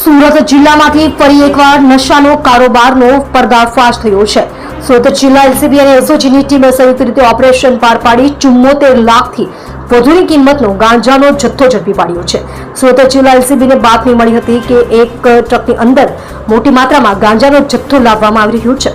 સુરત જિલ્લામાંથી ફરી એકવાર નશાનો કારોબારનો પર્દાફાશ થયો છે। સુરત જિલ્લા એલસીબી અને એસઓજીની ટીમે સંયુક્ત રીતે ઓપરેશન પાર પાડી 74 લાખથી વધુની કિંમતનો ગાંજાનો જથ્થો ઝડપી પાડ્યો છે। સુરત જિલ્લા એલસીબીને બાતમી મળી હતી કે એક ટ્રકની અંદર મોટી માત્રામાં ગાંજાનો જથ્થો લાવવામાં આવી રહ્યો છે,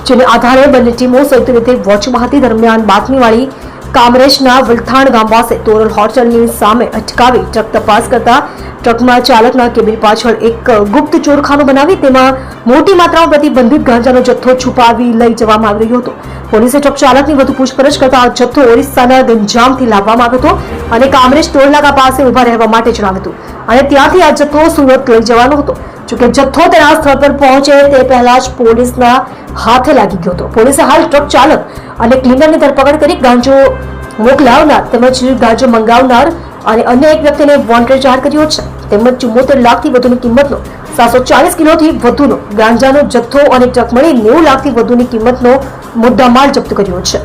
જેને આધારે બંને ટીમો સંયુક્ત રીતે વોચમાં હતી। દરમિયાન બાતમીવાળી કામરેજના વલથાણ ગામ પાસે તોરલ હોટલની સામે અટકાવી ટ્રક તપાસ કરતા ટ્રકના ચાલકના કેબિન પાછળ એક ગુપ્ત ચોરખાનું બનાવી તેમાં મોટી માત્રામાં પ્રતિબંધિત ગાંજાનો જથ્થો છુપાવી લઈ જવામાં આવી રહ્યો હતો। પોલીસે ટ્રક ચાલકની વધુ પૂછપરછ કરતા આ જથ્થો ઓરિસ્સાના ગંજામથી લાવવામાં આવ્યો હતો અને કામરેજ ટોલ નાકા પાસે ઉભા રહેવા માટે જણાવ્યું હતું અને ત્યાંથી આ જથ્થો સુરત લઈ જવાનો હતો। જોકે જથ્થો તેના સ્થળ પર પહોંચે તે પહેલા જ પોલીસના હાથે લાગી ગયો હતો। પોલીસે હાલ ટ્રક ચાલક અને ક્લીનરની ધરપકડ કરી ગાંજો મોકલાવનાર તેમજ ગાંજો મંગાવનાર અને અન્ય એક વ્યક્તિને વોન્ટેડ જાહેર કર્યો છે। તેમજ 74 લાખથી વધુની કિંમતનો 740 કિલોથી વધુનો ગાંજાનો જથ્થો અને ટ્રક મળી 90 લાખથી વધુની કિંમતનો મુદ્દામાલ જપ્ત કર્યો છે।